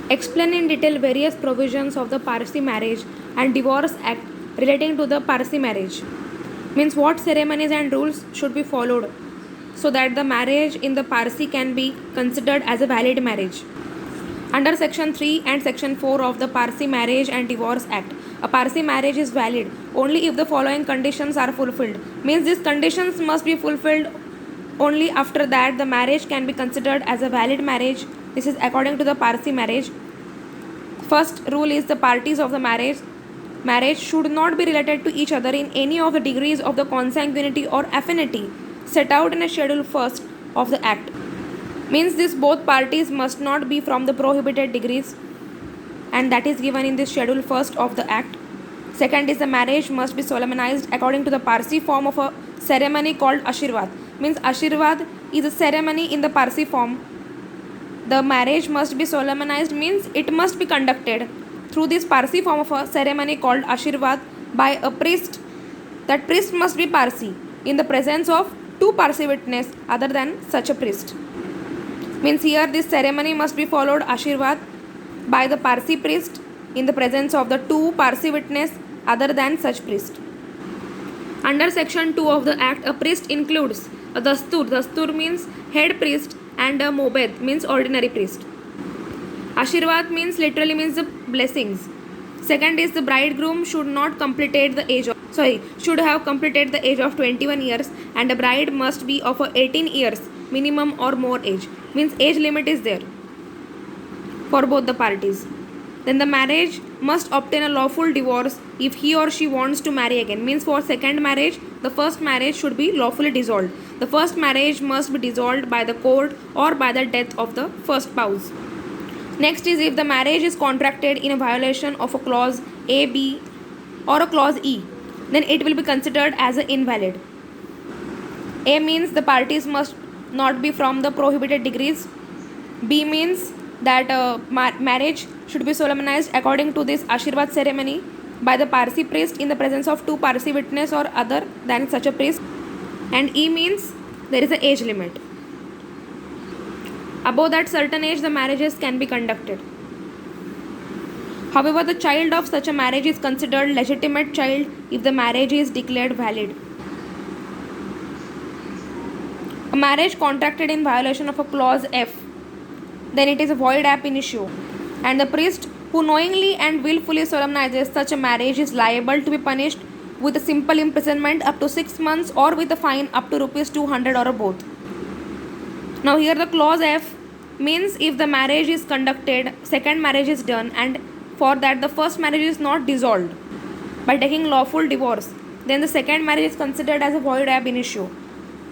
Explain in detail various provisions of the Parsi Marriage and Divorce Act relating to the Parsi marriage. Means what ceremonies and rules should be followed so that the marriage in the Parsi can be considered as a valid marriage. Under Section 3 and Section 4 of the Parsi Marriage and Divorce Act, a Parsi marriage is valid only if the following conditions are fulfilled. Means these conditions must be fulfilled, only after that the marriage can be considered as a valid marriage. This is according to the Parsi marriage. First rule is the parties of the marriage should not be related to each other in any of the degrees of the consanguinity or affinity set out in a Schedule 1st of the Act. Means this both parties must not be from the prohibited degrees, and that is given in this Schedule 1st of the Act. Second is the marriage must be solemnized according to the Parsi form of a ceremony called Ashirvad. Means Ashirvad is a ceremony in the Parsi form. The marriage must be solemnized means it must be conducted through this Parsi form of a ceremony called Ashirvad by a priest. That priest must be Parsi in the presence of two Parsi witnesses other than such a priest. Means here this ceremony must be followed Ashirvad by the Parsi priest in the presence of the two Parsi witnesses other than such priest. Under Section 2 of the Act, a priest includes a dastur. Dastur means head priest, and a mobed means ordinary priest. Ashirvad means literally means the blessings. Second is the bridegroom should have completed the age of 21 years, and the bride must be of 18 years minimum or more age. Means age limit is there for both the parties. Then the marriage must obtain a lawful divorce if he or she wants to marry again. Means for second marriage, the first marriage should be lawfully dissolved. The first marriage must be dissolved by the court or by the death of the first spouse. Next is if the marriage is contracted in a violation of a clause A, B or a clause E, then it will be considered as an invalid. A means the parties must not be from the prohibited degrees. B means that marriage should be solemnized according to this Ashirvad ceremony by the Parsi priest in the presence of two Parsi witnesses or other than such a priest. And E means there is an age limit. Above that certain age, the marriages can be conducted. However, the child of such a marriage is considered legitimate child if the marriage is declared valid. A marriage contracted in violation of a clause F, then it is a void ab initio, and the priest who knowingly and willfully solemnizes such a marriage is liable to be punished with a simple imprisonment up to 6 months or with a fine up to rupees 200 or both. Now here the clause F means if the marriage is conducted, second marriage is done, and for that the first marriage is not dissolved by taking lawful divorce, then the second marriage is considered as a void ab initio.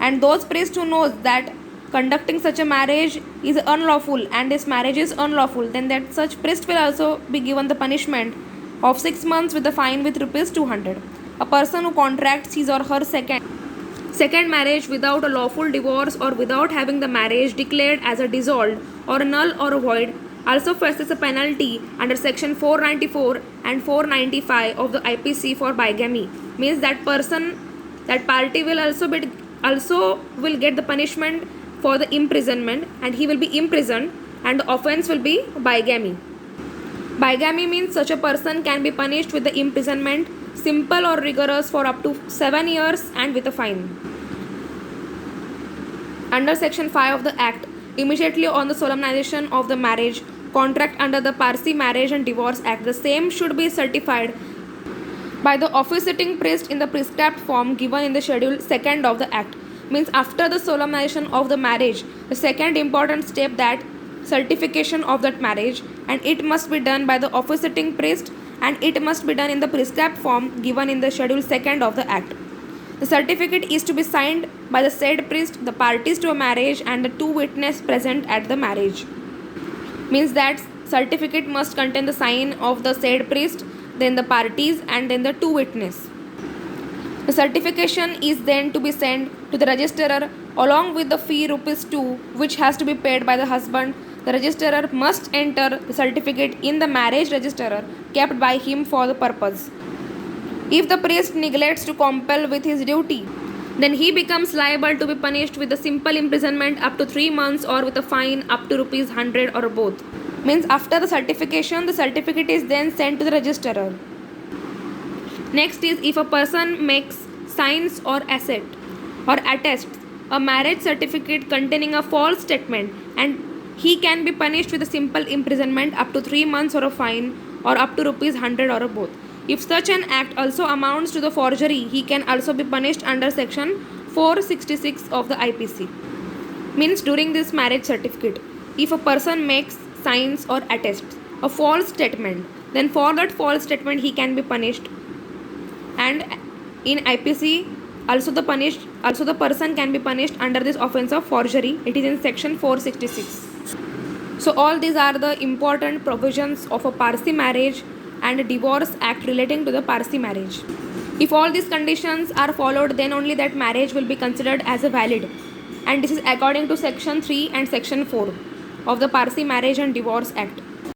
And those priests who knows that conducting such a marriage is unlawful and this marriage is unlawful, then that such priest will also be given the punishment of 6 months with a fine with rupees 200. A person who contracts his or her second marriage without a lawful divorce or without having the marriage declared as a dissolved or a null or a void also faces a penalty under Section 494 and 495 of the IPC for bigamy. Means that party will also get the punishment for the imprisonment, and he will be imprisoned, and the offense will be bigamy. Bigamy means such a person can be punished with the imprisonment, simple or rigorous, for up to 7 years and with a fine. Under Section 5 of the Act, immediately on the solemnization of the marriage contract under the Parsi Marriage and Divorce Act, the same should be certified by the officiating priest in the prescribed form given in the Schedule 2nd of the Act. Means after the solemnization of the marriage, the second important step, that certification of that marriage, and it must be done by the officiating priest, and it must be done in the prescribed form given in the Schedule 2nd of the Act. The certificate is to be signed by the said priest, the parties to a marriage, and the two witnesses present at the marriage. Means that certificate must contain the sign of the said priest, then the parties, and then the two witnesses. The certification is then to be sent to the registrar along with the fee rupees 2, which has to be paid by the husband. The registrar must enter the certificate in the marriage register kept by him for the purpose. If the priest neglects to compel with his duty, then he becomes liable to be punished with a simple imprisonment up to 3 months or with a fine up to rupees 100 or both. Means after the certification, the certificate is then sent to the registrar. Next is if a person makes, signs or attests a marriage certificate containing a false statement, and he can be punished with a simple imprisonment up to 3 months or a fine or up to rupees 100 or both. If such an act also amounts to the forgery, he can also be punished under section 466 of the IPC. Means during this marriage certificate, if a person makes, signs or attests a false statement, then for that false statement he can be punished. And in IPC also the person can be punished under this offense of forgery. It is in section 466. So all these are the important provisions of a Parsi marriage and a divorce act relating to the Parsi marriage. If all these conditions are followed, then only that marriage will be considered as a valid, and this is according to section 3 and section 4 of the Parsi marriage and divorce act.